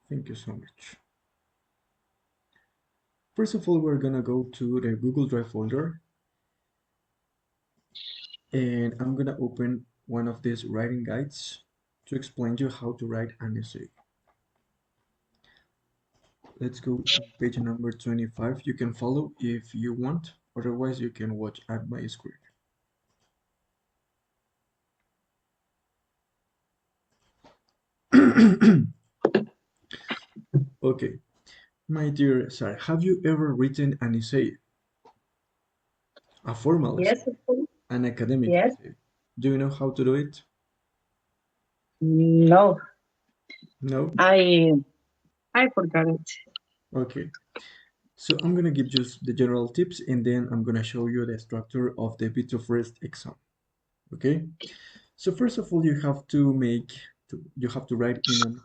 Thank you so much. First of all, we're gonna go to the Google Drive folder, and I'm gonna open one of these writing guides to explain you how to write an essay. Let's go to page number 25. You can follow if you want, otherwise you can watch at my screen. Okay, my dear Sarah, have you ever written an essay, a formal essay, Yes, of course. an academic Yes. essay? Do you know how to do it? No, No? I I forgot it. Okay. So I'm gonna give just the general tips and then I'm gonna show you the structure of the B2 exam. Okay? So first of all, you have to write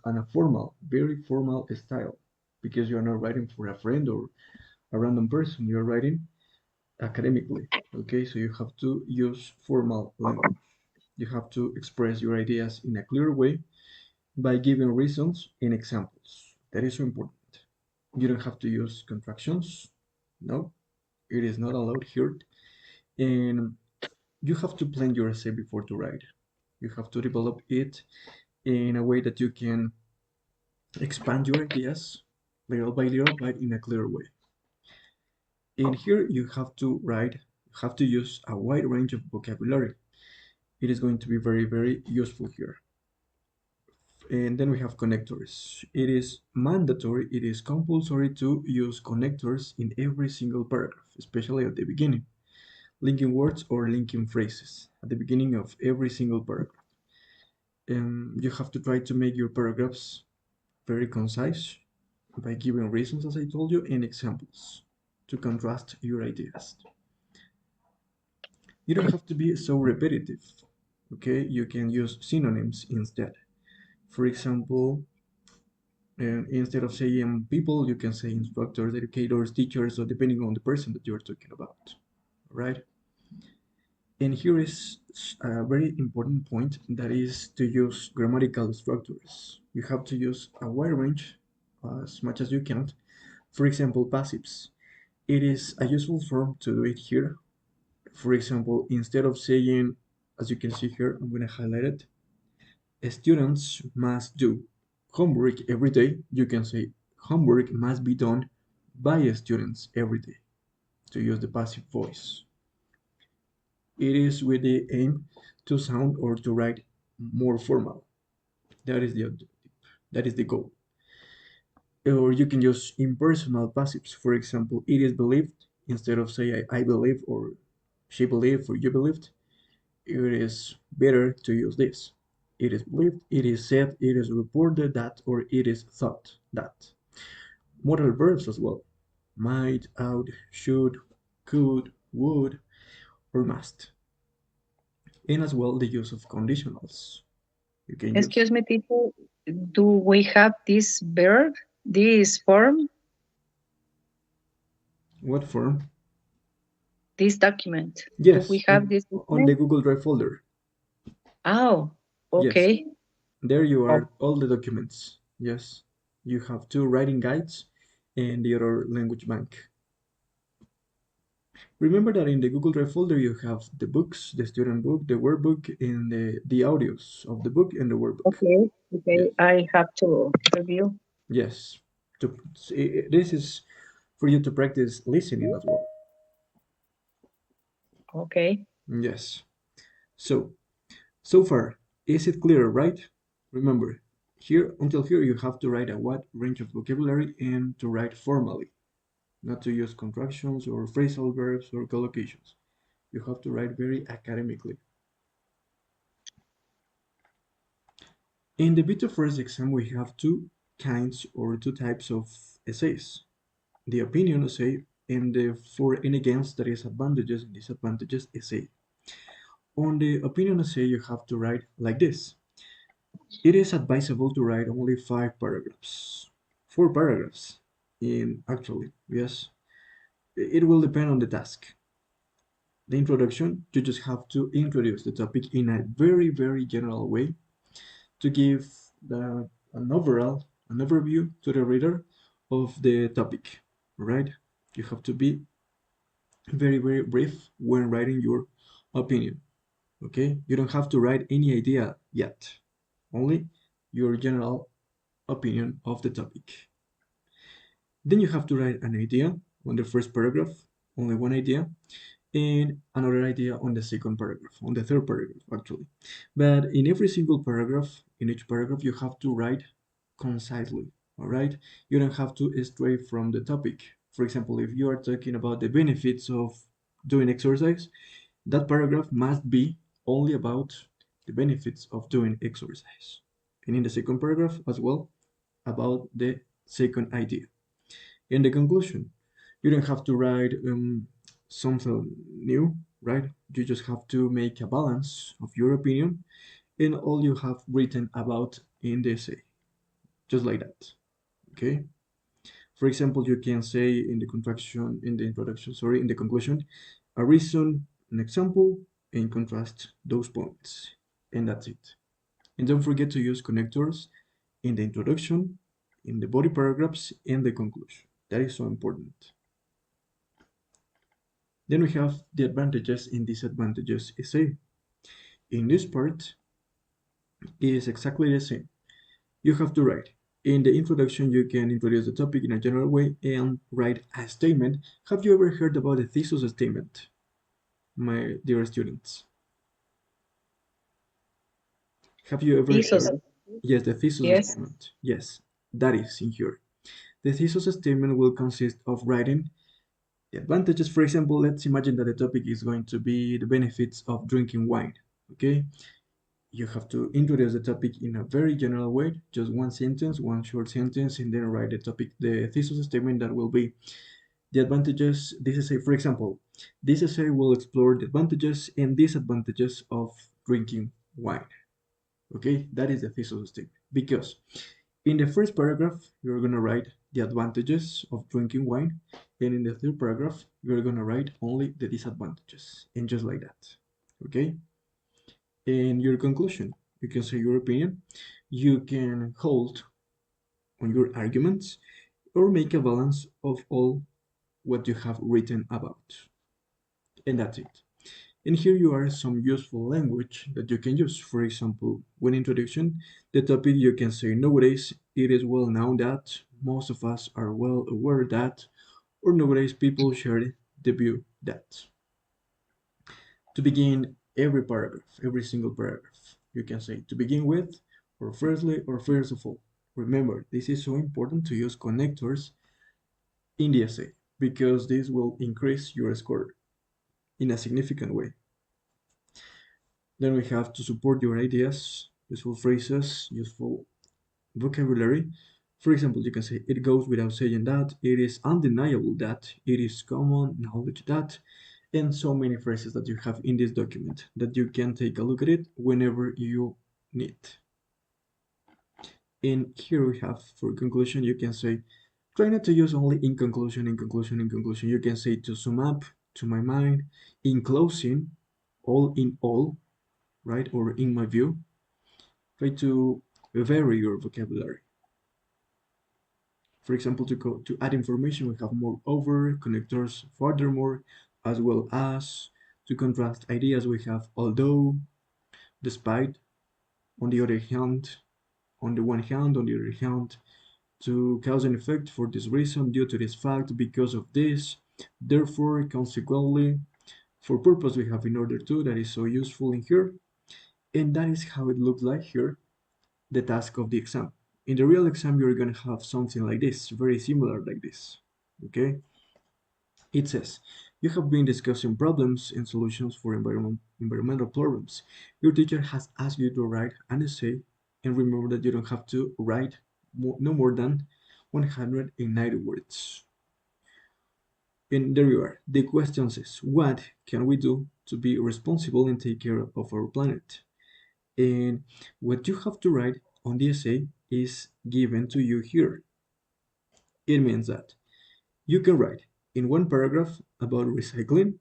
in a formal, very formal style because you're not writing for a friend or a random person. You're writing academically. Okay? So you have to use formal language. You have to express your ideas in a clear way by giving reasons and examples. That is so important. You don't have to use contractions. No, it is not allowed here. And you have to plan your essay before to write. You have to develop it in a way that you can expand your ideas little, but in a clear way. In here, you have to use a wide range of vocabulary. It is going to be very, very useful here. And then we have connectors. It is mandatory, it is compulsory to use connectors in every single paragraph, especially at the beginning. Linking words or linking phrases at the beginning of every single paragraph. You have to try to make your paragraphs very concise by giving reasons, as I told you, and examples to contrast your ideas. You don't have to be so repetitive, okay? You can use synonyms instead. For example, instead of saying people, you can say instructors, educators, teachers, or depending on the person that you're talking about, right? And here is a very important point that is to use grammatical structures. You have to use a wide range as much as you can. For example, passives. It is a useful form to do it here. For example, instead of saying, as you can see here, I'm going to highlight it, students must do homework every day. You can say homework must be done by students every day to use the passive voice. It is with the aim to sound or to write more formal. That is the objective. That is the goal. Or you can use impersonal passives. For example, it is believed instead of say I believe or she believed or you believed. It is better to use this. It is believed, it is said, it is reported that, or it is thought that. Modal verbs as well. Might, ought, should, could, would, or must. And as well the use of conditionals. You can use Excuse me, teacher. Do we have this verb, this form, what form? this document? Do we Yes, have this on the document? Google Drive folder. Oh, Yes, okay. there you Oh, are, all the documents. Yes, you have two writing guides and the other language bank. Remember that in the Google Drive folder you have the books, the student book, the workbook, and the audios of the book and the workbook. okay. Okay. Yes, I have to review. yes. This is for you to practice listening as well. Okay. Yes. So, so far, is it clear, right? Remember, here until here you have to write a wide range of vocabulary and to write formally, not to use contractions or phrasal verbs or collocations. You have to write very academically. In the B2 first exam, we have two kinds or two types of essays. The opinion essay and the for and against, that is advantages and disadvantages essay. On the opinion essay, you have to write like this. It is advisable to write only 5 paragraphs. 4 paragraphs, in actually, yes. It will depend on the task. The introduction, you just have to introduce the topic in a very, very general way to give an overall an overview to the reader of the topic, right? You have to be very, very brief when writing your opinion, okay? You don't have to write any idea yet, only your general opinion of the topic. Then you have to write an idea on the first paragraph, only one idea, and another idea on the second paragraph, on the third paragraph, actually. But in every single paragraph, in each paragraph, you have to write concisely, all right? You don't have to stray from the topic. For example, if you are talking about the benefits of doing exercise, that paragraph must be only about the benefits of doing exercise. And in the second paragraph as well, about the second idea. In the conclusion, you don't have to write something new, right? You just have to make a balance of your opinion and all you have written about in the essay, just like that. Okay. For example, you can say in the contraction, in the introduction, sorry, in the conclusion, a reason, an example, and contrast those points, and that's it. And don't forget to use connectors in the introduction, in the body paragraphs, and the conclusion. That is so important. Then we have the advantages and disadvantages essay. In this part, it is exactly the same. You have to write. In the introduction, you can introduce the topic in a general way and write a statement. Have you ever heard about the thesis statement, my dear students? Have you ever Thesis. heard? Yes, the thesis Yes. statement. Yes, that is in here. The thesis statement will consist of writing the advantages. For example, let's imagine that the topic is going to be the benefits of drinking wine. Okay, you have to introduce the topic in a very general way, just one sentence, one short sentence, and then write the topic, the thesis statement that will be the advantages. This essay, for example, this essay will explore the advantages and disadvantages of drinking wine. Okay, that is the thesis statement. Because in the first paragraph, you're gonna write the advantages of drinking wine, and in the third paragraph, you're gonna write only the disadvantages, and just like that. Okay? In your conclusion, you can say your opinion, you can hold on your arguments, or make a balance of all what you have written about. And that's it. And here you are some useful language that you can use. For example, when introduction, the topic you can say nowadays it is well known that most of us are well aware that, or nowadays people share the view that. To begin every paragraph, every single paragraph, you can say to begin with, or firstly, or first of all. Remember, this is so important to use connectors in the essay because this will increase your score in a significant way. Then we have to support your ideas, useful phrases, useful vocabulary. For example, you can say it goes without saying that, it is undeniable that, it is common knowledge that, and so many phrases that you have in this document that you can take a look at it whenever you need. And here we have, for conclusion, you can say, try not to use only in conclusion, in conclusion, in conclusion. You can say to sum up, to my mind, in closing, all in all, right? Or in my view, try to vary your vocabulary. For example, to add information, we have moreover, connectors, furthermore, as well as. To contrast ideas, we have although, despite, on the other hand, on the one hand, on the other hand, to cause and effect for this reason, due to this fact, because of this, therefore, consequently, for purpose we have in order to, that is so useful in here. And that is how it looks like here, the task of the exam. In the real exam, you're going to have something like this, very similar like this, okay? It says, you have been discussing problems and solutions for environmental problems. Your teacher has asked you to write an essay, and remember that you don't have to write no more than 190 words. And there you are. The question says, what can we do to be responsible and take care of our planet? And what you have to write on the essay is given to you here. It means that you can write in one paragraph about recycling,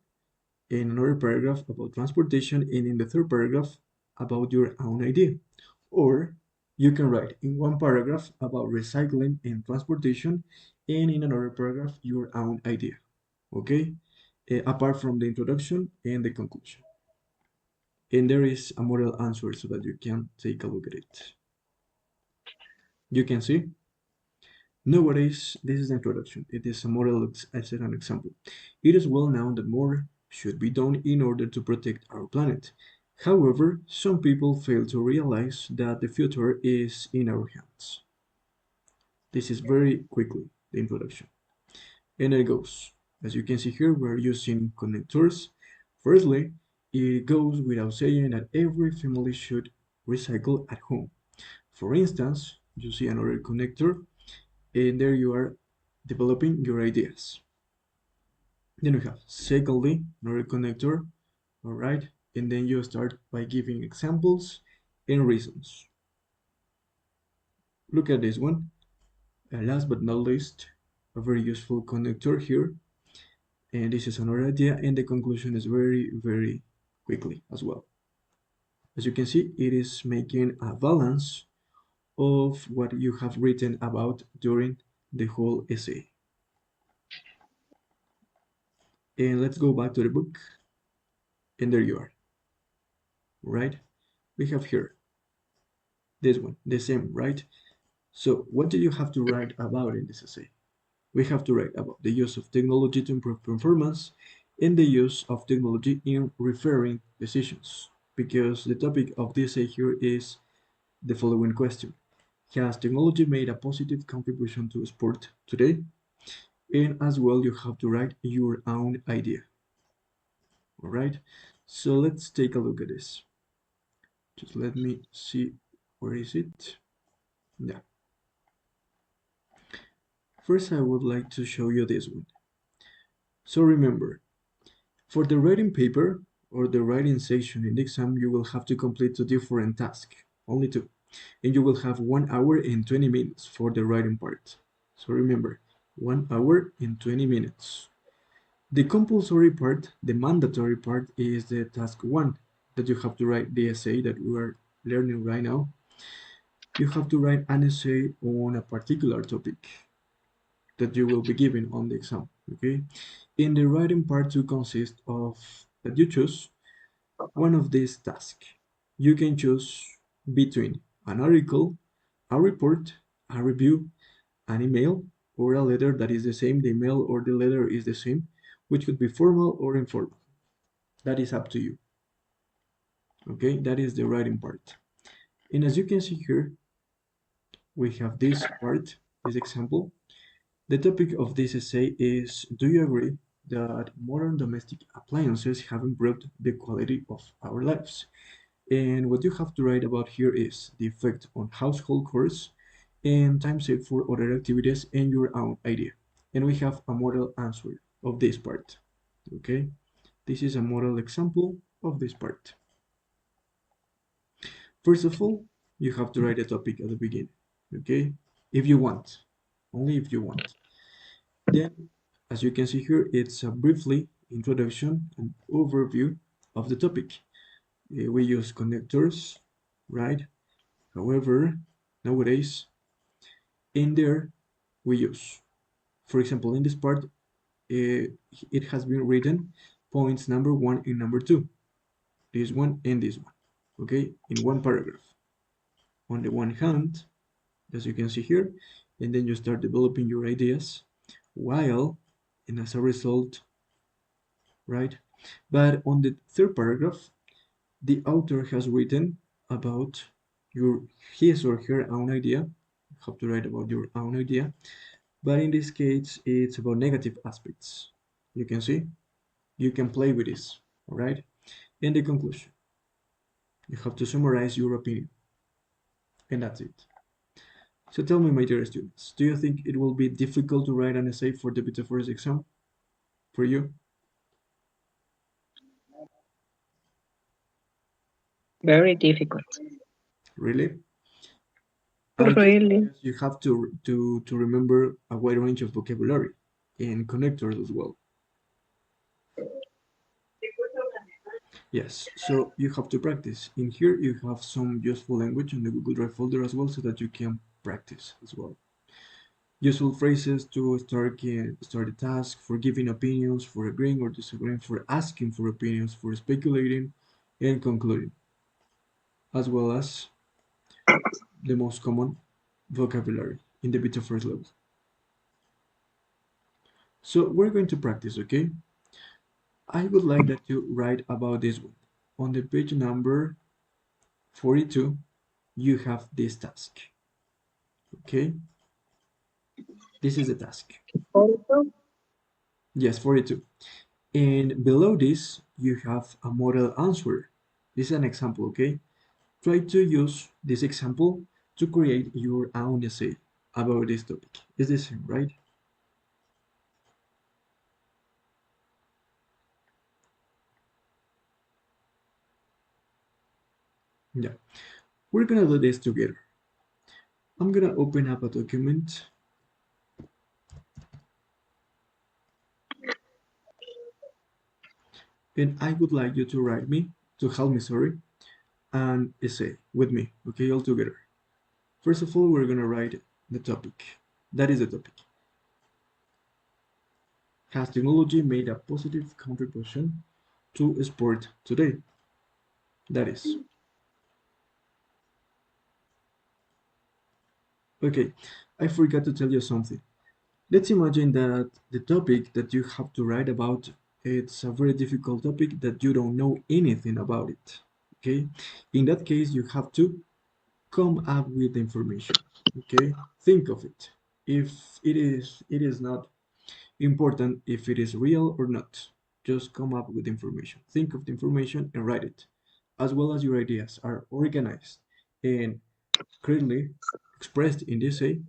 in another paragraph about transportation, and in the third paragraph about your own idea. Or You can write in one paragraph about recycling and transportation, and in another paragraph your own idea, okay? Apart from the introduction and the conclusion. And there is a model answer so that you can take a look at it. You can see. Nowadays, this is the introduction. It is a model as an example. It is well known that more should be done in order to protect our planet. However, some people fail to realize that the future is in our hands. This is very quickly the introduction. And it goes. As you can see here, we're using connectors. Firstly, it goes without saying that every family should recycle at home. For instance, you see another connector, and there you are developing your ideas. Then we have secondly, another connector, all right, and then you start by giving examples and reasons. Look at this one. Last but not least, a very useful connector here, and this is another idea, and the conclusion is very quickly as well. As you can see, it is making a balance of what you have written about during the whole essay. And let's go back to the book, and there you are, right? We have here this one, the same, right? So what do you have to write about in this essay? We have to write about the use of technology to improve performance and the use of technology in referring decisions, because the topic of this essay here is the following question. Has technology made a positive contribution to sport today? And as well, you have to write your own idea. All right, so let's take a look at this. Just let me see, where is it? Yeah. First, I would like to show you this one. So remember, for the writing paper or the writing section in the exam, you will have to complete two different tasks, only two. And you will have 1 hour and 20 minutes for the writing part. So remember, 1 hour and 20 minutes. The compulsory part, the mandatory part, is the task one, that you have to write the essay that we are learning right now. You have to write an essay on a particular topic that you will be given on the exam, okay? In the writing part two consists of that you choose one of these tasks. You can choose between an article, a report, a review, an email, or a letter that is the same. The email or the letter is the same, which could be formal or informal. That is up to you. Okay, that is the writing part. And as you can see here, we have this part, this example. The topic of this essay is, do you agree that modern domestic appliances have improved the quality of our lives? And what you have to write about here is the effect on household chores and time saved for other activities and your own idea. And we have a model answer of this part. Okay, this is a model example of this part. First of all, you have to write a topic at the beginning. Okay, if you want, only if you want. Then, as you can see here, it's a briefly introduction and overview of the topic. We use connectors, right? However, nowadays, in there, we use, for example, in this part, it has been written points number one and number two, this one and this one, okay, in one paragraph. On the one hand, as you can see here, and then you start developing your ideas while, and as a result, right? But on the third paragraph, the author has written about your his or her own idea. You have to write about your own idea, but in this case, it's about negative aspects. You can see, you can play with this, all right? In the conclusion, you have to summarize your opinion, and that's it. So tell me, my dear students, do you think it will be difficult to write an essay for the BT4's exam for you? Very difficult. Really? I guess Really. because you have to remember a wide range of vocabulary and connectors as well. Yes, so you have to practice. In here, you have some useful language in the Google Drive folder as well, so that you can practice as well. Useful phrases to start a task, for giving opinions, for agreeing or disagreeing, for asking for opinions, for speculating, and concluding, as well as the most common vocabulary in the beta first level. So we're going to practice, okay? I would like that you write about this one. On the page number 42, you have this task, okay? This is the task. Also, Yes, 42. And below this, you have a model answer. This is an example, okay? Try to use this example to create your own essay about this topic. It's the same, right? Yeah. We're gonna do this together. I'm gonna open up a document and I would like you to help me, sorry, an essay with me, okay, all together. First of all, we're gonna write the topic. That is the topic. Has technology made a positive contribution to sport today? That is. Okay, I forgot to tell you something. Let's imagine that the topic that you have to write about, it's a very difficult topic that you don't know anything about it. Okay? In that case, you have to come up with the information. Okay? Think of it. If it is not important if it is real or not. Just come up with information. Think of the information and write it. As well as your ideas are organized and clearly expressed in this essay,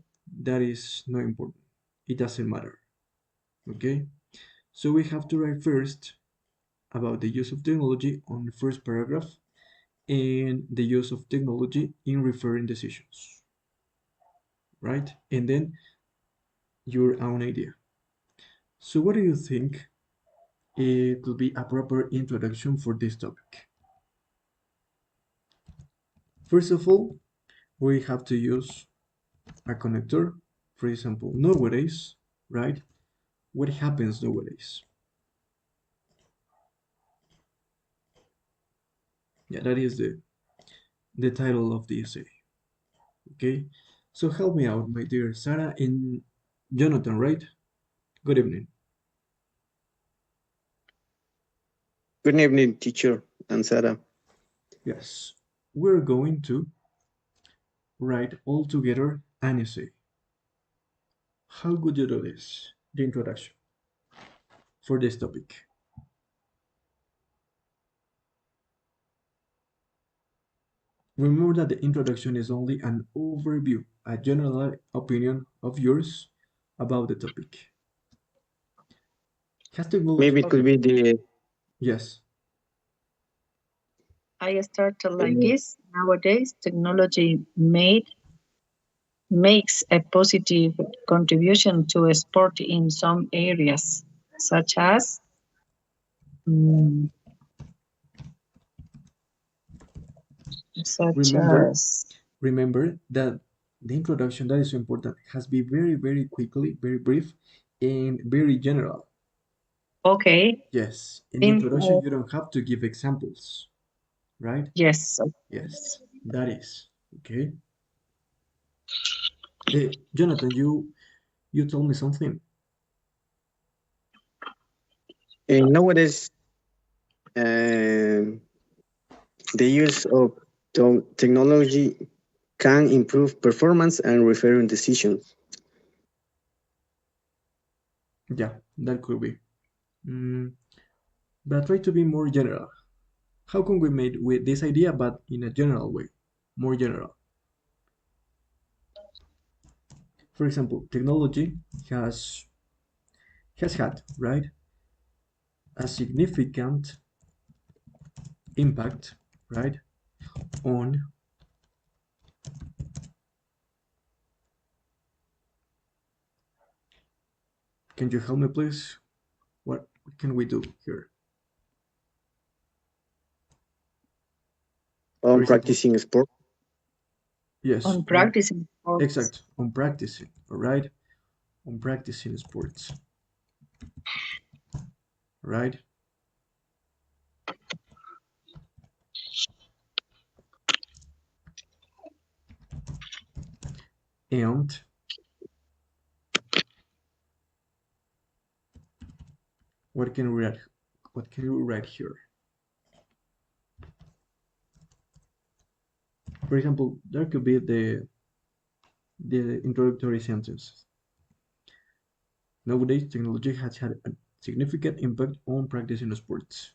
that is not important. It doesn't matter. Okay? So we have to write first about the use of technology on the first paragraph and the use of technology in referring decisions. Right? And then your own idea. So what do you think it will be a proper introduction for this topic? First of all, we have to use a connector. For example, nowadays, right? What happens nowadays? Yeah, that is the title of the essay. Okay, so help me out, my dear Sarah and Jonathan, right? Good evening. Good evening, teacher and Sarah. Yes, we're going to write all together an essay. How would you do this? The introduction for this topic. Remember that the introduction is only an overview, a general opinion of yours about the topic. Has technology? Maybe it could be the Yes. I started like uh, this. Nowadays, technology makes a positive contribution to sport in some areas, such as mm, such Remember, as remember that the introduction that is so important has to be very, very quickly, very brief, and very general. okay. Yes. In the In introduction, you don't have to give examples, right? yes, Yes, that is okay. Jonathan, you told me something. nowadays um the use of technology can improve performance and referring decisions. Yeah, that could be. Mm, but try to be more general. How can we make with this idea, but in a general way, more general? For example, technology has had, right, a significant impact, right, on, can you help me please? What can we do here? on example, practicing sport. yes, On practicing sports. exact, on practicing, all right? On practicing sports, right? And what can we write? What can we write here? For example, there could be the introductory sentence. Nowadays, technology has had a significant impact on practicing sports.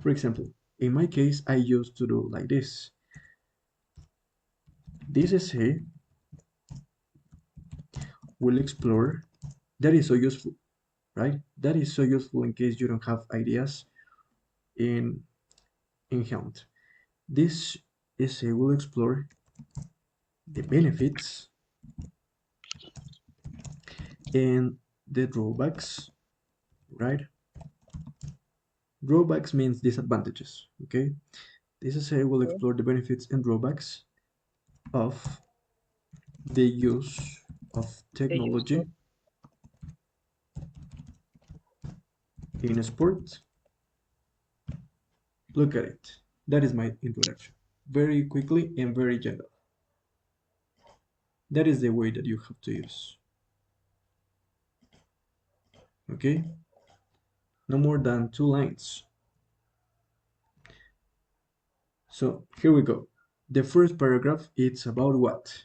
For example, in my case, I used to do like this. This essay will explore, that is so useful, right? That is so useful in case you don't have ideas in hand. This essay will explore the benefits and the drawbacks, right? Drawbacks means disadvantages, okay? This essay will explore the benefits and drawbacks of the use of technology in sports. Look at it. That is my introduction. Very quickly and very general. That is the way that you have to use. Okay? No more than 2 lines. So here we go. The first paragraph, it's about what?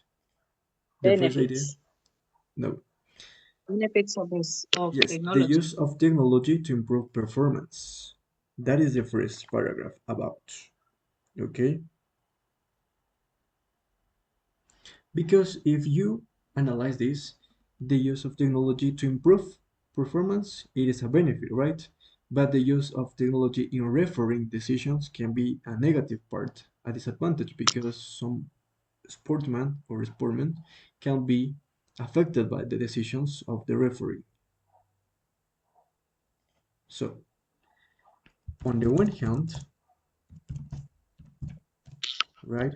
The first idea? Benefits. No. Benefits of this of Yes, the technology. use of technology to improve performance. That is the first paragraph about. Okay? Because if you analyze this, the use of technology to improve performance, it is a benefit, right? But the use of technology in refereeing decisions can be a negative part, a disadvantage, because some sportsman or sportman can be affected by the decisions of the referee. So, on the one hand, right?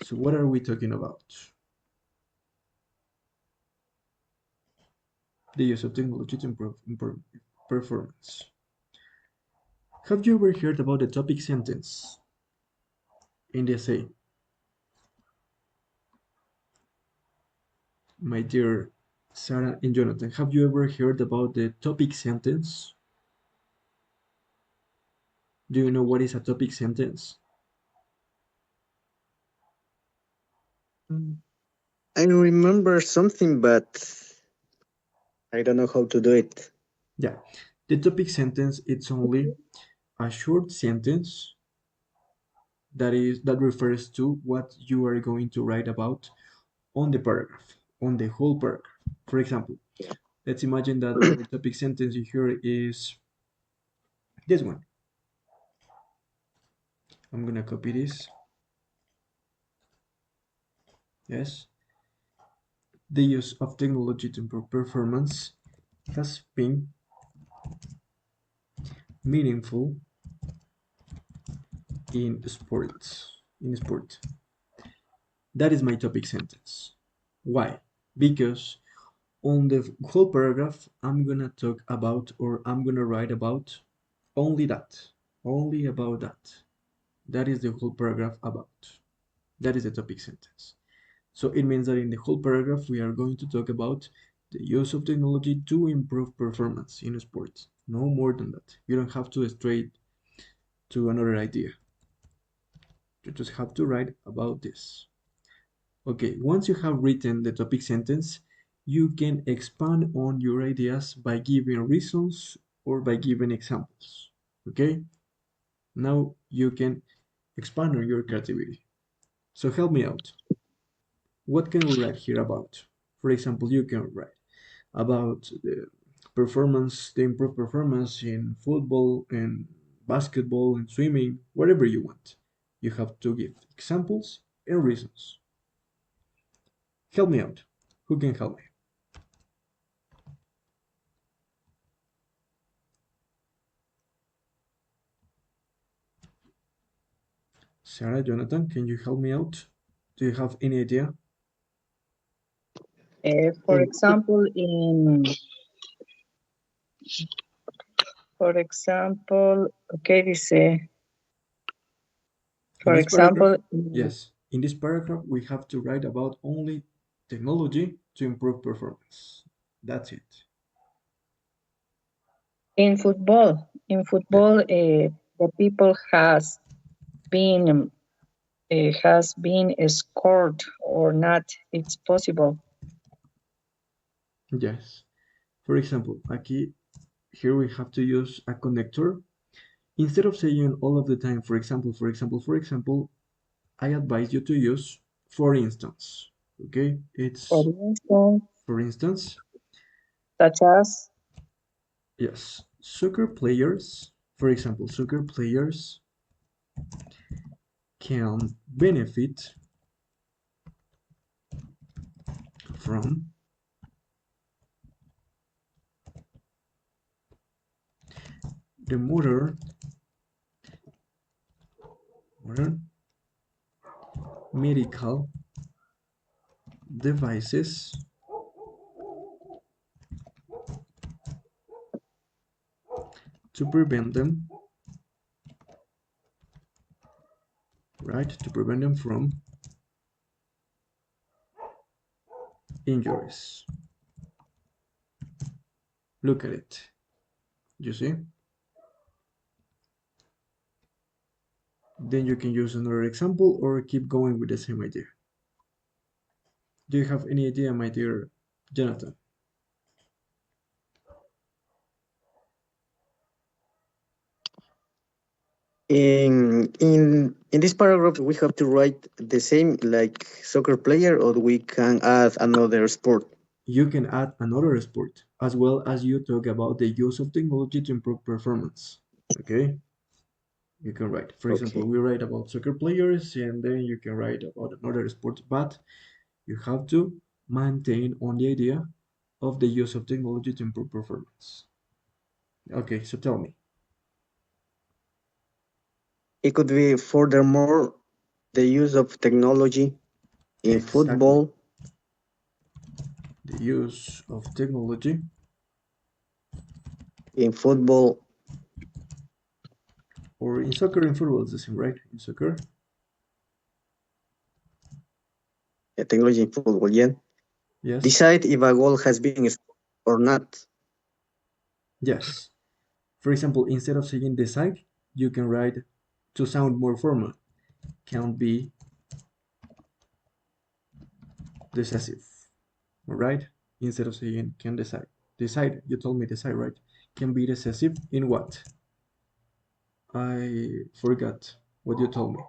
So what are we talking about? The use of technology to improve performance. Have you ever heard about the topic sentence in the essay? My dear Sarah and Jonathan, have you ever heard about the topic sentence? Do you know what is a topic sentence? I remember something, but I don't know how to do it. Yeah, the topic sentence, it's only a short sentence that refers to what you are going to write about on the paragraph, on the whole paragraph. For example, let's imagine that our topic sentence here is this one. I'm gonna copy this. Yes. The use of technology to improve performance has been meaningful in sports. In sport. That is my topic sentence. Why? Because on the whole paragraph, I'm gonna talk about, or I'm gonna write about only that. Only about that. That is the whole paragraph about. That is the topic sentence. So it means that in the whole paragraph, we are going to talk about the use of technology to improve performance in sports. No more than that. You don't have to stray to another idea. You just have to write about this. Okay, once you have written the topic sentence, you can expand on your ideas by giving reasons or by giving examples. Okay, now you can expand on your creativity. So help me out. What can we write here about? For example, you can write about the performance, the improved performance in football and basketball and swimming, whatever you want. You have to give examples and reasons. Help me out. Who can help me? Sarah, Jonathan, can you help me out? Do you have any idea? For In- example, okay, dice, In for this paragraph, example, yes, in this paragraph, we have to write about only technology to improve performance. That's it. in football, the people been has been scored or not. It's possible. Yes. For example, here we have to use a connector. Instead of saying all of the time, for example, I advise you to use for instance. Okay, For it's instance, for instance, such as yes, soccer players, for example, soccer players can benefit from the modern medical devices to prevent them, right? To prevent them from injuries. Look at it. You see? Then you can use another example or keep going with the same idea. Do you have any idea, my dear Jonathan? in this paragraph, we have to write the same like soccer player, or we can add another sport. You can add another sport as well as you talk about the use of technology to improve performance. Okay? You can write. For example, Okay. we write about soccer players and then you can write about another sport, but you have to maintain on the idea of the use of technology to improve performance. Okay, so tell me. It could be furthermore the use of technology in Exactly. football, The use of technology in football, or in soccer and football it's the same, right? In soccer. technology in football, yeah. Yes. Decide if a goal has been scored or not. Yes. For example, instead of saying decide, you can write to sound more formal. Can be decisive. Alright? Instead of saying can decide. Decide, you told me decide, right? Can be decisive in what? I forgot what you told me.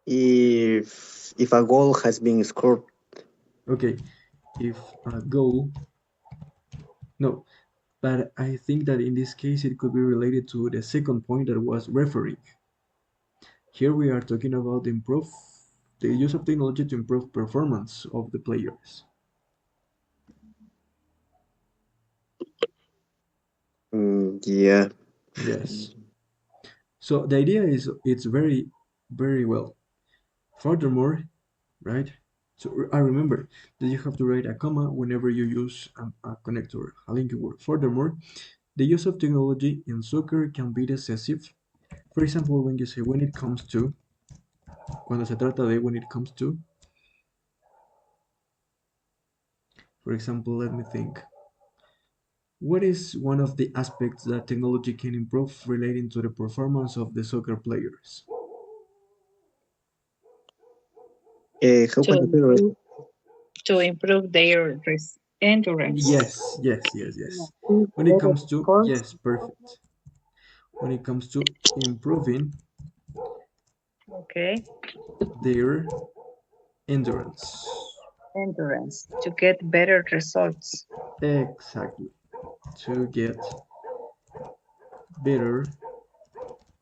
If a goal has been scored. Okay, if a goal, no, but I think that in this case it could be related to the second point that was referring. Here we are talking about the use of technology to improve performance of the players. Yeah. Yes. So the idea is it's very, very well. Furthermore, right? So I remember that you have to write a comma whenever you use a connector, a linking word. Furthermore, the use of technology in soccer can be decisive. For example, when you say when it comes to, cuando se trata de when it comes to, for example, let me think. What is one of the aspects that technology can improve relating to the performance of the soccer players? How to can you say improve, to improve their endurance. Yes. When it Better comes to, scores. yes, perfect. When it comes to improving Okay, their endurance. endurance to get better results. Exactly. To get better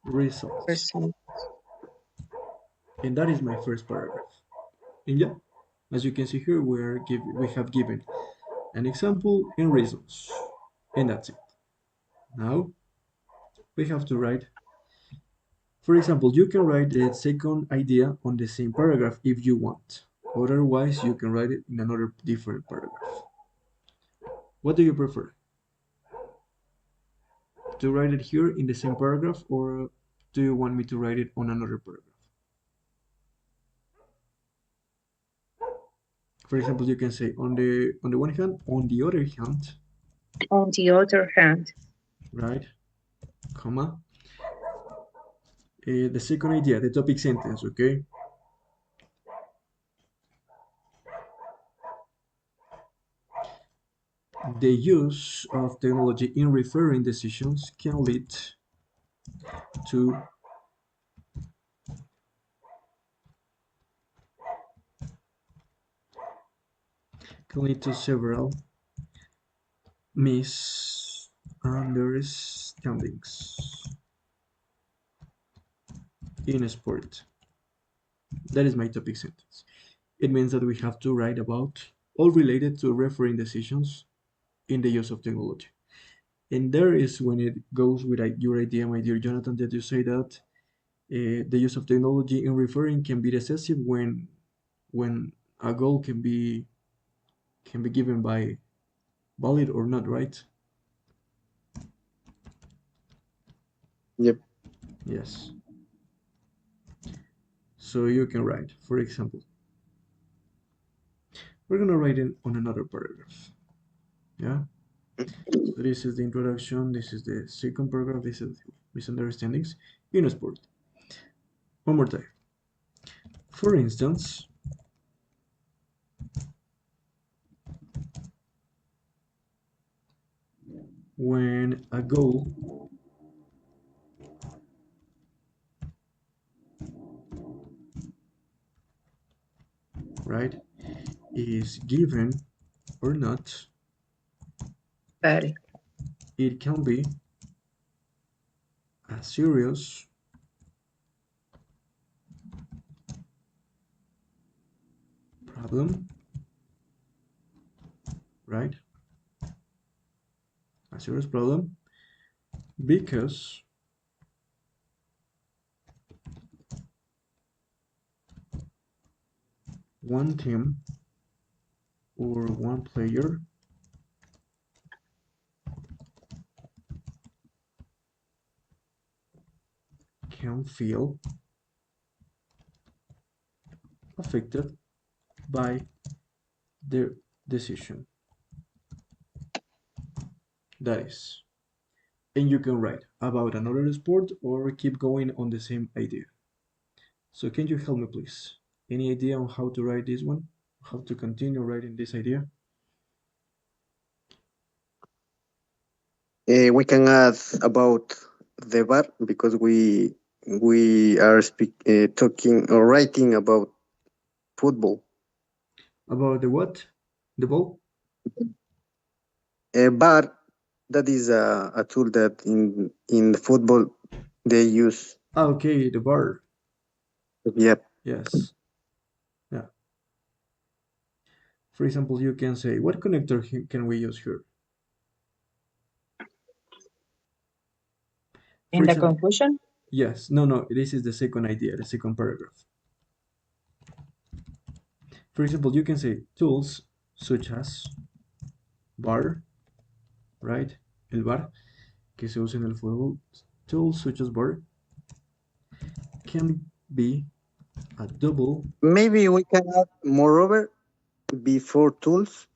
results. Result. And that is my first paragraph. And yeah, as you can see here, we have given an example and reasons. And that's it. Now we have to write For example, you can write the second idea on the same paragraph if you want. Otherwise, you can write it in another different paragraph. What do you prefer? To write it here in the same paragraph, or do you want me to write it on another paragraph? For example, you can say on the one hand, on the other hand, On the other hand, right? Comma. The second idea, the topic sentence, okay? The use of technology in referring decisions can lead to several misunderstandings in sport. That is my topic sentence. It means that we have to write about all related to refereeing decisions in the use of technology. And there is when it goes with your idea, my dear Jonathan, that you say that the use of technology in referring can be decisive when a goal can be given by valid or not, right? Yep. Yes. So you can write, for example, we're gonna write it on another paragraph. Yeah. So this is the introduction. This is the second paragraph. This is misunderstandings in sport. One more time. For instance, when a goal right is given or not, got it. it can be a serious problem, right? A serious problem because one team or one player can feel affected by their decision. That is. And you can write about another sport or keep going on the same idea. So can you help me please? Any idea on how to write this one? How to continue writing this idea? We can add about the bar because we are talking or writing about football. About the what? The ball? A bar, that is a tool that in football they use. Ah, okay, the bar. Yep. Yes. Yeah. For example, you can say, what connector can we use here? For In the example, conclusion, yes. No, this is the second idea, the second paragraph. For example, you can say tools such as bar, right? El bar, que se usa en el fútbol. Tools such as bar can be a double. Maybe we can add moreover before tools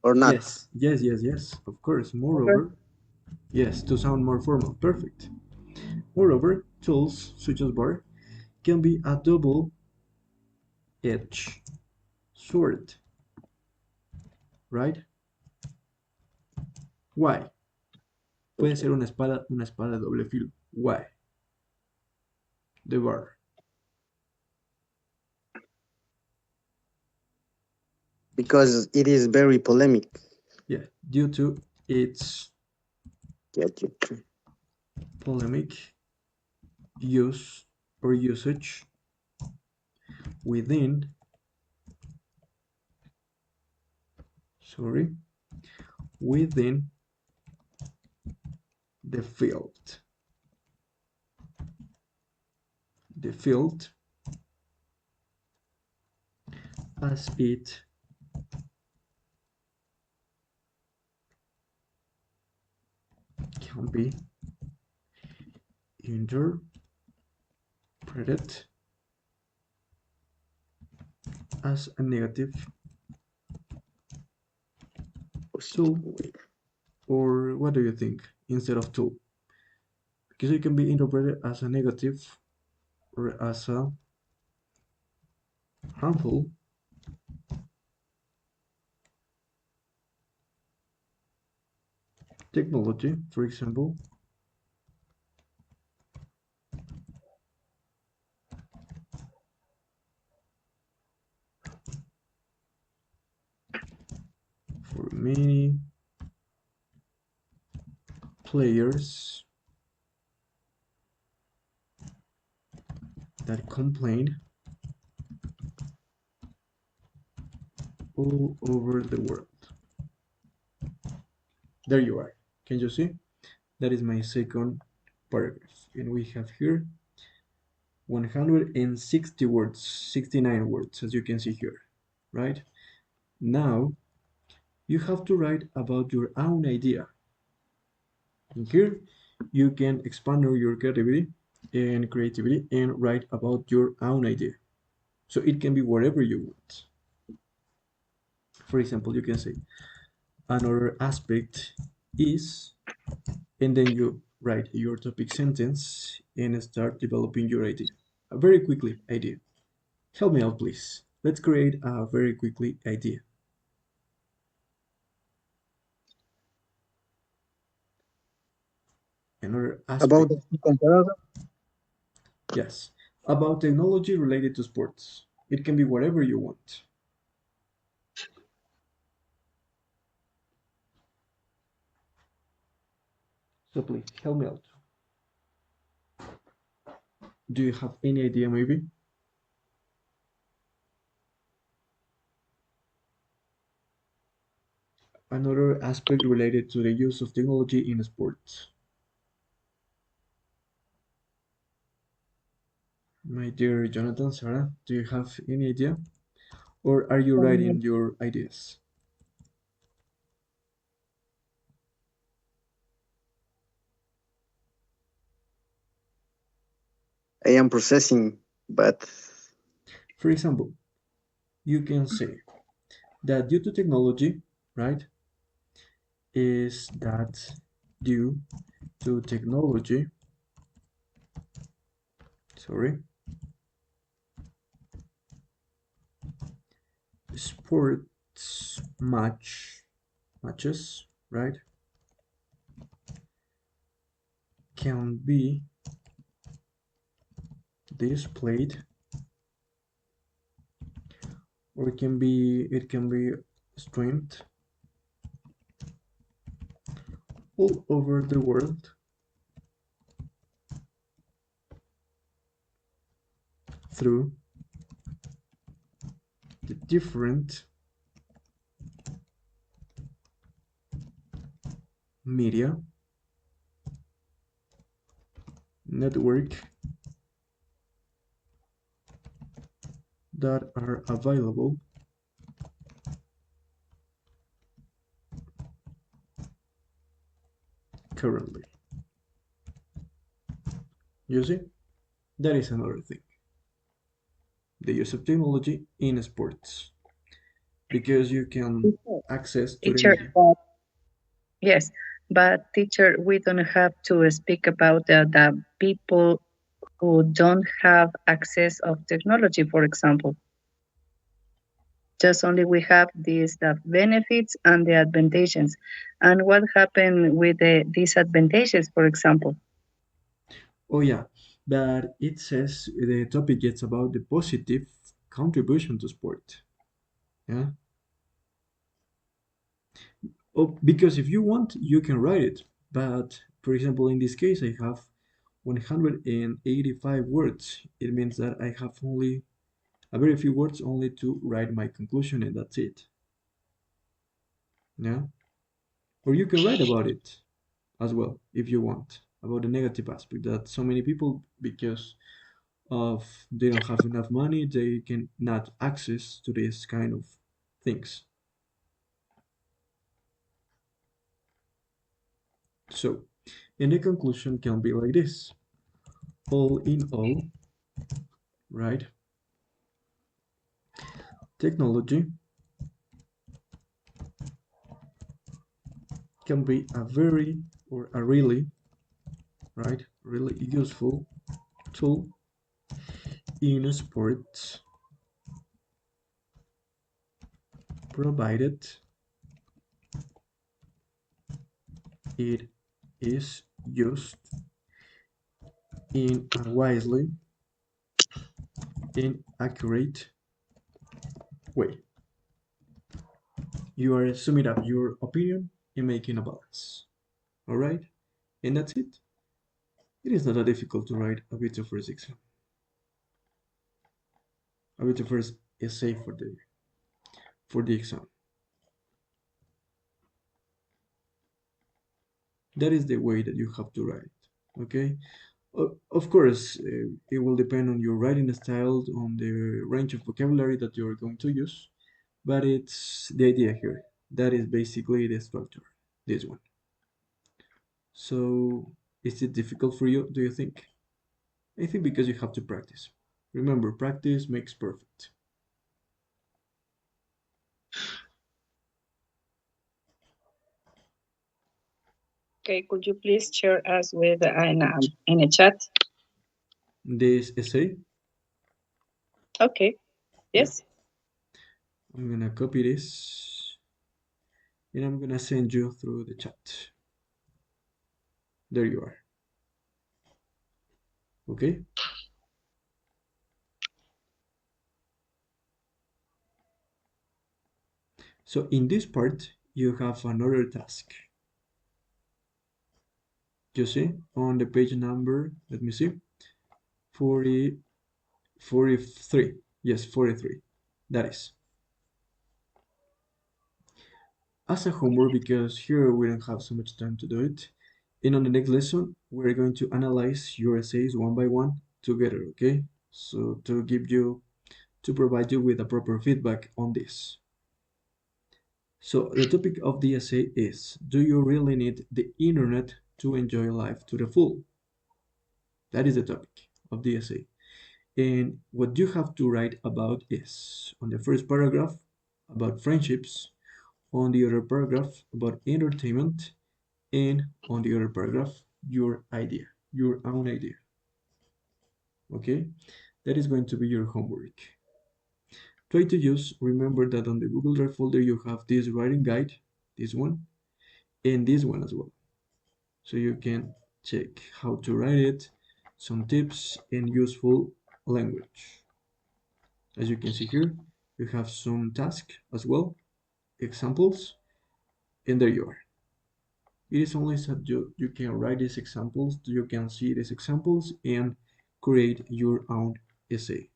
or not. Yes, of course. Moreover, yes, to sound more formal. Perfect. Moreover, tools such as bar can be a double edge sword, right? Why? Puede ser una espada de doble filo. Why? The bar. Because it is very polemic. Yeah, due to its Yeah. polemic use or usage within, within the field. the field as it can be interpreted as a negative tool, or what do you think instead of tool? Because it can be interpreted as a negative or as a harmful technology, for example. For many players that complain all over the world. There you are. Can you see? That is my second paragraph. And we have here 160 words, 69 words, as you can see here, right? Now, you have to write about your own idea. And here, you can expand your creativity and write about your own idea. So it can be whatever you want. For example, you can say, another aspect is, and then you write your topic sentence and start developing your idea. A very quickly idea. Help me out, please. Let's create a very quickly idea. Another About aspect, the comparison, yes, about technology related to sports. It can be whatever you want. So please help me out. Do you have any idea maybe? Another aspect related to the use of technology in sports. My dear Jonathan, Sarah, do you have any idea? Or are you writing your ideas? I am processing, but For example, you can say that due to technology, right? Is that due to technology, sorry, sports matches, right, can be displayed, or it can be streamed all over the world through the different media network that are available currently. You see, that is another thing. The use of technology in sports, because you can access to the Teacher, media. yes, but teacher, we don't have to speak about the people who don't have access of technology, for example. Just only we have these the benefits and the advantages. And what happened with the disadvantages, for example? Oh yeah, but it says the topic gets about the positive contribution to sport. Yeah. Oh, because if you want, you can write it. But for example, in this case, I have 185 words. It means that I have only a very few words only to write my conclusion, and that's it. Yeah. Or you can write about it as well if you want, about the negative aspect that so many people, because of they don't have enough money, they can not access to this kind of things. So, and the conclusion can be like this. All in all, right? Technology can be a very or a really, right? Really useful tool in sports, provided it is used in a wisely and accurate way. You are summing up your opinion and making a balance. All right? And that's it. It is not that difficult to write a bit of first exam. A bit of first essay for the exam. That is the way that you have to write. Okay? Of course, it will depend on your writing style, on the range of vocabulary that you're going to use, but it's the idea here. That is basically the structure, this one. So, is it difficult for you, do you think? I think because you have to practice. Remember, practice makes perfect. Okay, could you please share us with in a chat? This essay, Okay, yes. I'm gonna copy this and I'm gonna send you through the chat. There you are. Okay? So in this part, you have another task. You see on the page number, let me see, 40, 43. Yes, 43. That is. As a homework, because here we don't have so much time to do it. And on the next lesson, we're going to analyze your essays one by one together, okay? So to provide you with a proper feedback on this. So the topic of the essay is, do you really need the internet to enjoy life to the full? That is the topic of the essay. And what you have to write about is, on the first paragraph, about friendships, on the other paragraph, about entertainment, and on the other paragraph, your idea, your own idea. Okay? That is going to be your homework. Try to use, remember that on the Google Drive folder you have this writing guide, this one, and this one as well. So you can check how to write it, some tips, and useful language. As you can see here, you have some tasks as well, examples, and there you are. It is only so you can write these examples, you can see these examples and create your own essay.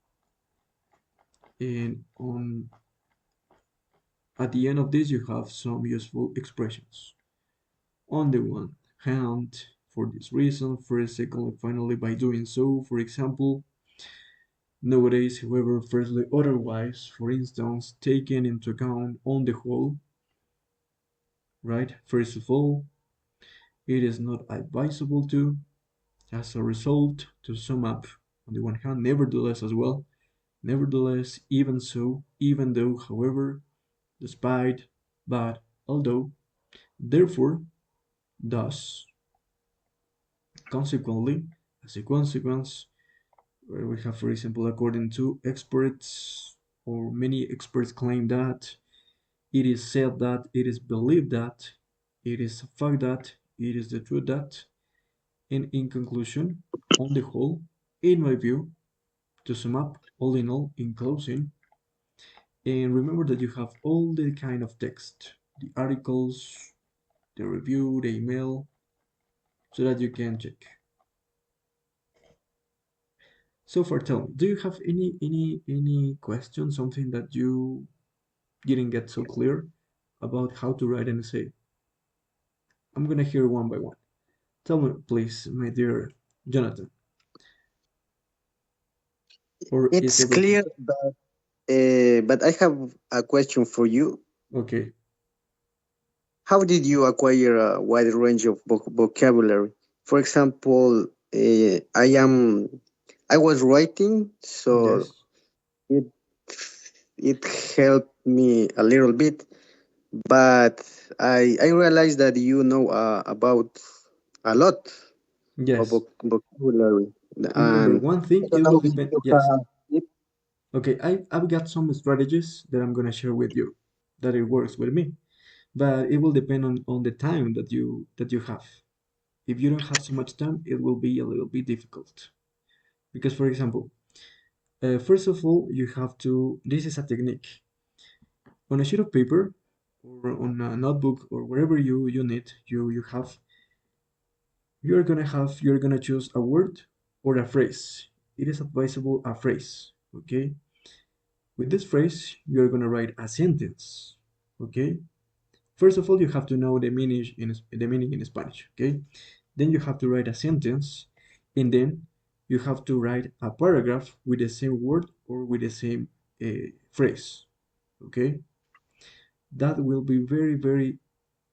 And at the end of this, you have some useful expressions. On the one hand, for this reason, first, secondly, finally, by doing so, for example, nowadays, however, firstly, otherwise, for instance, taken into account on the whole, right? First of all, it is not advisable to, as a result, to sum up on the one hand, nevertheless, as well, nevertheless, even so, even though, however, despite, but, although, therefore, thus, consequently, as a consequence, where we have, for example, according to experts, or many experts claim that, it is said that, it is believed that, it is a fact that, it is the truth that, and in conclusion, on the whole, in my view, to sum up, all in all, in closing, and remember that you have all the kind of text, the articles, the review, the email, so that you can check. So far, tell me, do you have any question, something that you didn't get so clear about how to write an essay? I'm gonna hear one by one. Tell me, please, my dear Jonathan. Or is It's everything clear, but I have a question for you. okay? How did you acquire a wide range of vocabulary? For example, I was writing, so Yes. it it helped me a little bit, but I realized that you know about a lot of Yes. vocabulary, Remember, and one I thing, it don't will know if depend. you Yes. have it. Okay, I've got some strategies that I'm gonna share with you that it works with me, but it will depend on the time that you have. If you don't have so much time, it will be a little bit difficult. Because, for example, first of all, you have to, this is a technique. On a sheet of paper or on a notebook or wherever you need, you have, you're gonna choose a word or a phrase. It is advisable a phrase, okay? With this phrase, you're gonna write a sentence, okay? First of all, you have to know the meaning in Spanish, okay? Then you have to write a sentence, and then you have to write a paragraph with the same word or with the same phrase, okay? That will be very, very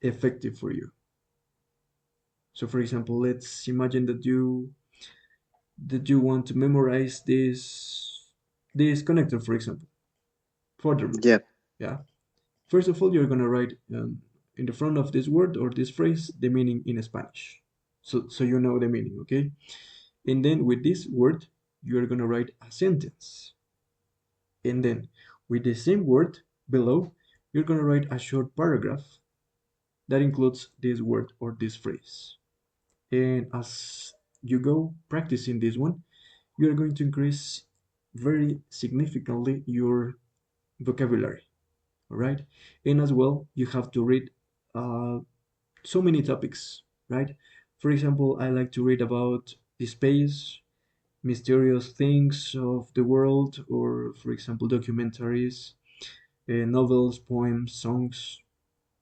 effective for you. So, for example, let's imagine that you want to memorize this connector, for example, furthermore, Yeah. yeah. First of all, you're gonna write in the front of this word or this phrase the meaning in Spanish, so you know the meaning, okay? And then with this word, you're gonna write a sentence, and then with the same word below, you're gonna write a short paragraph that includes this word or this phrase. And as you go practicing this one, you're going to increase very significantly your vocabulary. All right, and as well you have to read uh, so many topics, right? For example, I like to read about the space, mysterious things of the world, or for example documentaries, novels, poems, songs.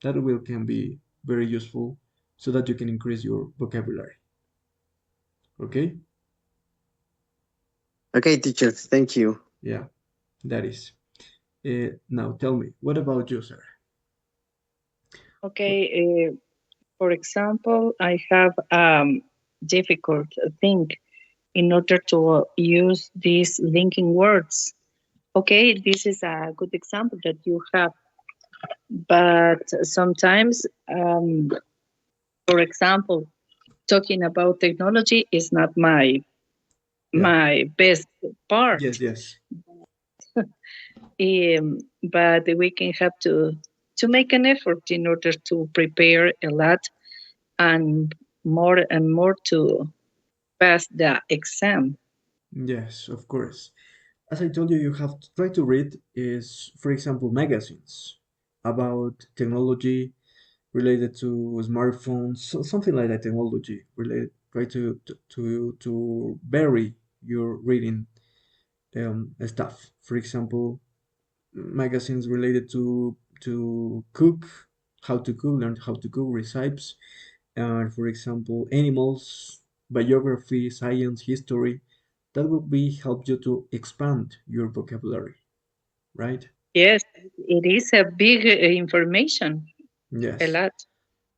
That will can be very useful so that you can increase your vocabulary. Okay. Okay, teacher. Thank you. Yeah, that is. Now tell me, what about you, sir? Okay, for example, I have difficult thing in order to use these linking words. Okay, this is a good example that you have, but sometimes, for example, talking about technology is not Yeah. my best part. Yes, yes. But we can have to make an effort in order to prepare a lot and more to pass the exam. Yes, of course. As I told you, you have to try to read is, for example, magazines about technology related to smartphones, something like that, technology related. Try to vary your reading stuff. For example, magazines related to cook, how to cook, learn how to cook, recipes, and for example, animals, biography, science, history. That will be help you to expand your vocabulary, right? Yes, it is a big information, a Yes. lot.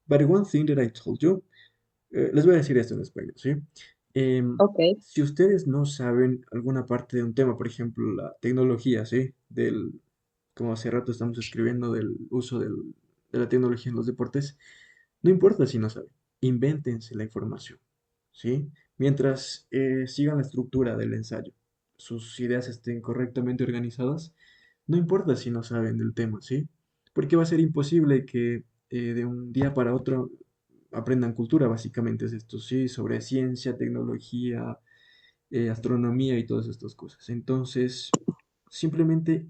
But one thing that I told you, les voy a decir esto en español, ¿sí? Okay. Si ustedes no saben alguna parte de un tema, por ejemplo, la tecnología, ¿sí? Como hace rato estamos escribiendo del uso de la tecnología en los deportes, no importa si no saben, invéntense la información, ¿sí? Mientras sigan la estructura del ensayo, sus ideas estén correctamente organizadas, no importa si no saben del tema, ¿sí? Porque va a ser imposible que de un día para otro aprendan cultura, básicamente es esto, ¿sí? Sobre ciencia, tecnología, astronomía y todas estas cosas. Entonces, simplemente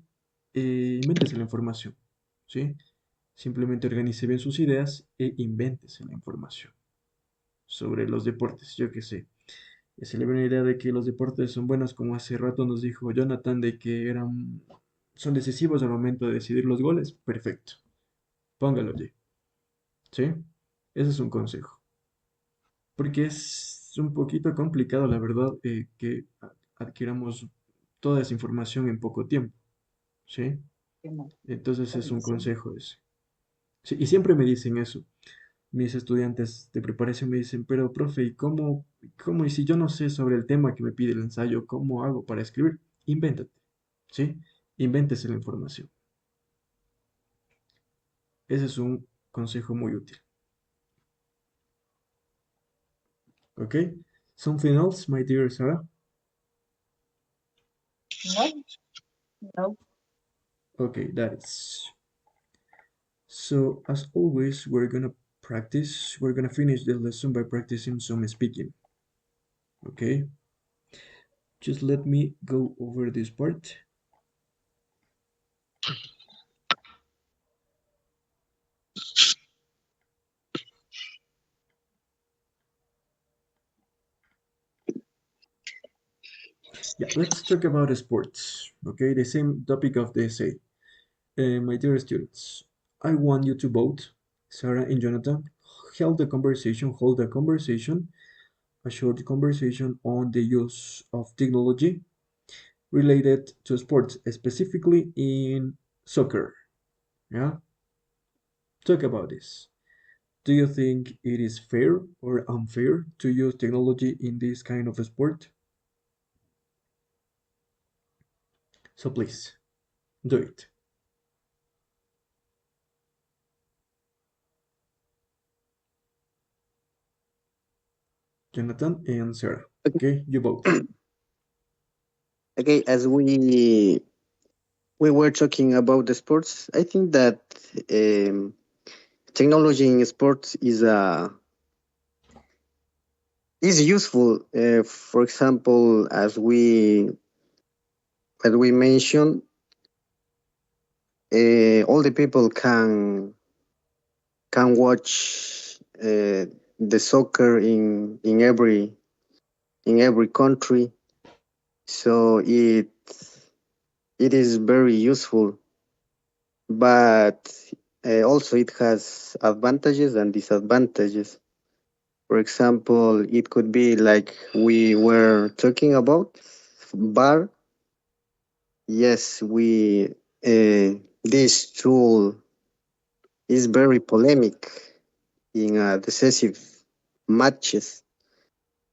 invéntese la información, ¿sí? Simplemente organice bien sus ideas e invéntese la información sobre los deportes, yo qué sé. Se le ve una idea de que los deportes son buenos, como hace rato nos dijo Jonathan, de que son decisivos al momento de decidir los goles. Perfecto, póngalo allí, ¿sí? Ese es un consejo. Porque es un poquito complicado, la verdad, que adquiramos toda esa información en poco tiempo, ¿sí? Genau. Entonces es un Sí. consejo ese. Sí, y siempre me dicen eso. Mis estudiantes de preparación me dicen, pero profe, ¿y cómo, y si yo no sé sobre el tema que me pide el ensayo, cómo hago para escribir? Invéntate, ¿sí? Invéntese la información. Ese es un consejo muy útil. ¿Ok? Something else, my dear Sarah? No, no. Okay, that is. So, as always, we're gonna finish the lesson by practicing some speaking. Okay? Just let me go over this part. Yeah, let's talk about sports. Okay, the same topic of the essay. My dear students, I want you to vote. Sarah and Jonathan hold a conversation, a short conversation on the use of technology related to sports, specifically in soccer. Yeah, talk about this. Do you think it is fair or unfair to use technology in this kind of a sport? So please, do it. Jonathan and Sarah. Okay, you both. Okay, as we were talking about the sports, I think that um, technology in sports is useful. For example, as we mentioned, all the people can watch the soccer in every country. So it is very useful, but also it has advantages and disadvantages. For example, it could be like we were talking about bar. Yes, we this tool is very polemic in decisive matches.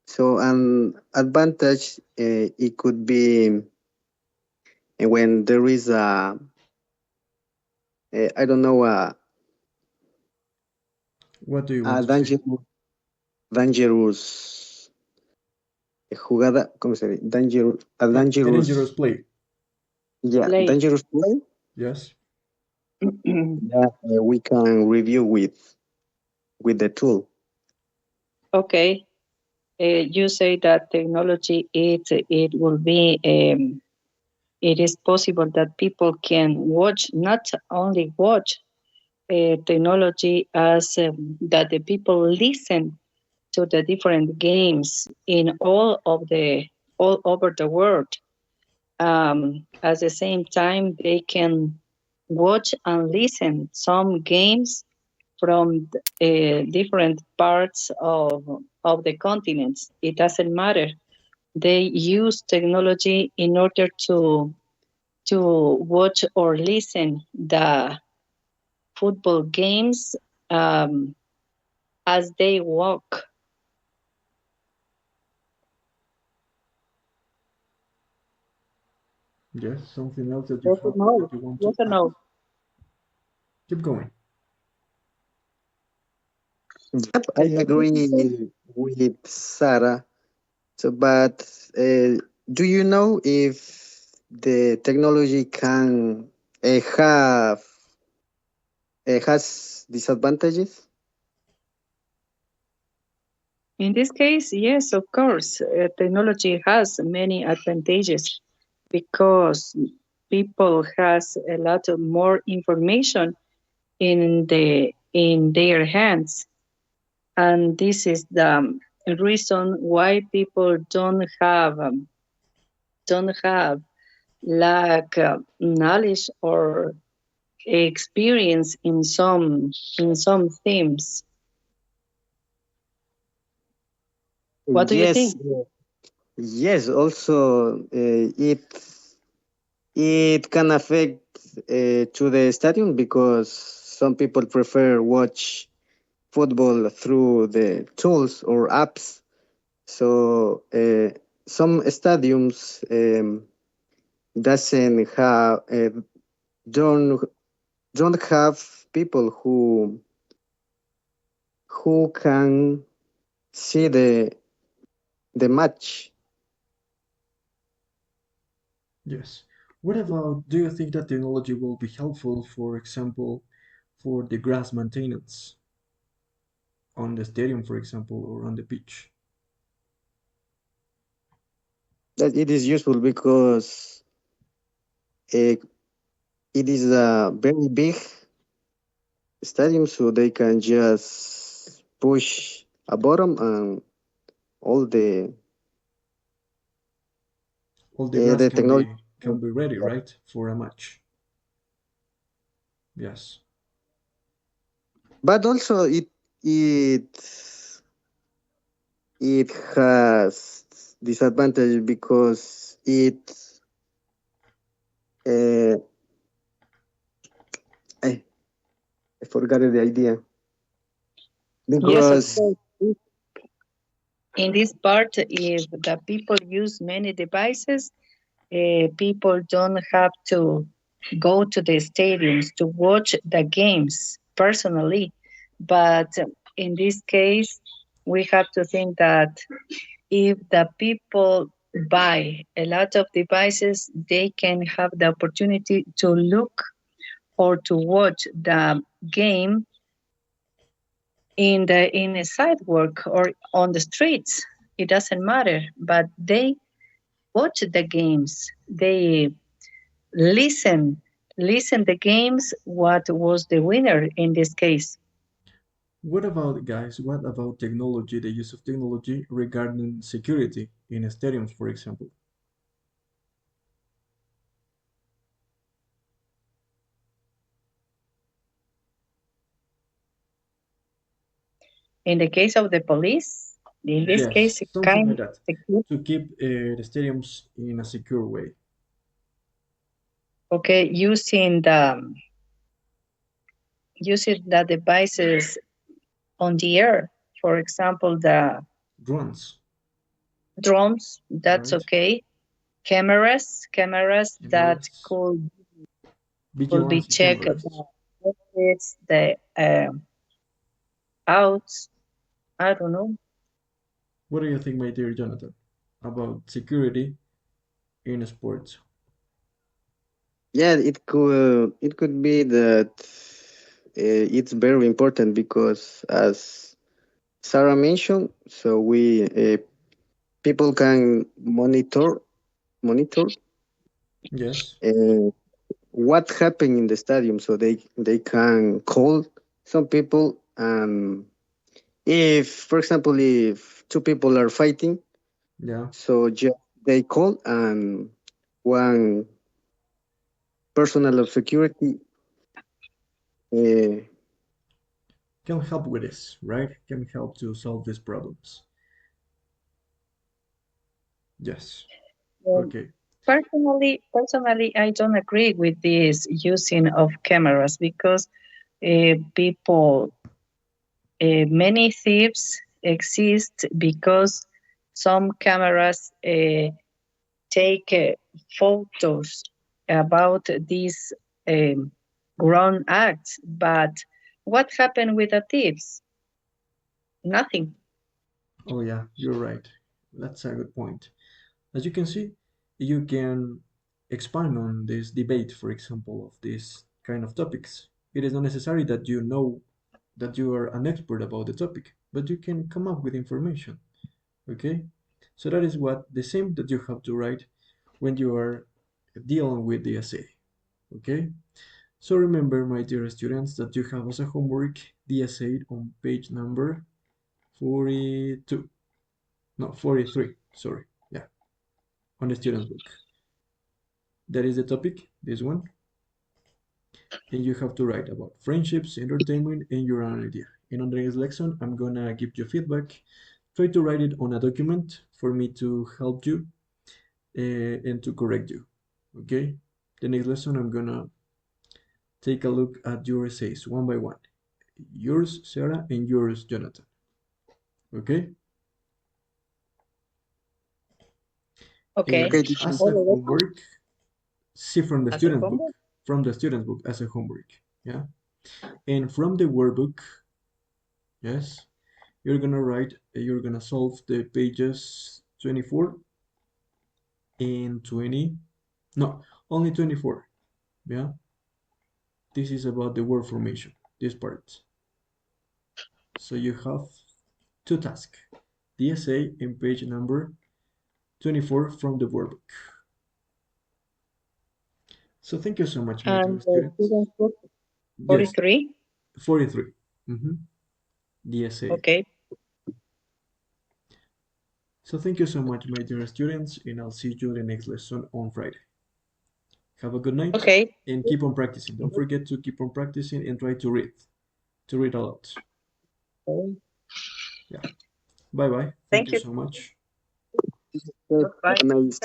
So an advantage it could be when there is I don't know What do you a want to say? dangerous jugada, ¿cómo se dice? A A dangerous dangerous, play. yeah, Play. dangerous play. Yes. Yeah, we can review with the tool. Okay. You say that technology it will be it is possible that people can watch, not only watch technology, as that the people listen to the different games in all over the world. At the same time, they can watch and listen some games from different parts of the continents. It doesn't matter. They use technology in order to watch or listen the football games as they walk. Yes. Something else that you Yes or have no? that you want Yes to or add? no? Keep going. Yep, I agree with Sarah. So, but do you know if the technology can have has disadvantages? In this case, yes, of course. Technology has many advantages because people has a lot of more information in their hands, and this is the reason why people don't have lack knowledge or experience in some themes. What do you Yes, think? yes. Also, it. It can affect to the stadium because some people prefer watch football through the tools or apps. So some stadiums doesn't have don't don't have people who can see the match. Yes. What about, do you think that technology will be helpful, for example, for the grass maintenance on the stadium, for example, or on the pitch? That it is useful because uh, it is a very big stadium, so they can just push a button and all All the grass the can technology. be ready, right, for a match. Yes. But also it it has disadvantage because uh, I, I forgot the idea Yes, of because course. In this part, if the people use many devices, people don't have to go to the stadiums to watch the games personally. But in this case, we have to think that if the people buy a lot of devices, they can have the opportunity to look or to watch the game in a sidewalk or on the streets. It doesn't matter, but they watch the games. They listen the games. What was the winner in this case? What about, guys, what about technology, the use of technology regarding security in stadiums, for example? In the case of the police, in this Yes, case, it something like kind that, of to keep the stadiums in a secure way. okay using the devices on the air. For example, the Drones, drones. That's right? okay. Cameras that Cameras, could be vigilance checked cameras. the exits, the outs. I don't know. What do you think, my dear Jonathan, about security in sports? yeah, it could be that it's very important because as Sarah mentioned, so we people can monitor Yes, uh, what happened in the stadium, so they can call some people. If, for example, if two people are fighting, yeah, so they call and one personnel of security. Uh, can help with this, right? Can help to solve these problems. Yes, Um, okay. personally, I don't agree with this using of cameras because people, many thieves exist because some cameras take photos about these um, wrong acts. But what happened with the thieves? Nothing. Oh yeah, you're right. That's a good point. As you can see, you can expand on this debate, for example, of these kind of topics. It is not necessary that you know that you are an expert about the topic, but you can come up with information. Okay? So that is what the same that you have to write when you are dealing with the essay. Okay? So remember, my dear students, that you have as a homework the essay on page number 42. No, 43. Sorry. Yeah, on the student book. That is the topic, this one. And you have to write about friendships, entertainment, and your own idea. And on the next lesson, I'm gonna give you feedback. Try to write it on a document for me to help you and to correct you. Okay? the next lesson, I'm gonna take a look at your essays one by one. Yours, Sarah, and yours, Jonathan. Okay? Okay. Okay, teacher. As a homework, see from the As a student book. homework? From the student book as a homework. Yeah? And from the workbook, yes, you're gonna solve the pages 24 and 20. No, only 24. Yeah? This is about the word formation, this part. So you have two tasks, the essay and page number 24 from the workbook. So thank you so much, my dear And the students. student book, Yes, 43? 43. The essay. Okay. So thank you so much, my dear students, and I'll see you in the next lesson on Friday. Have a good night. Okay. And keep on practicing. Don't forget to keep on practicing and try to read a lot. Yeah. Bye-bye. Thank you you. so much. Have a Bye. nice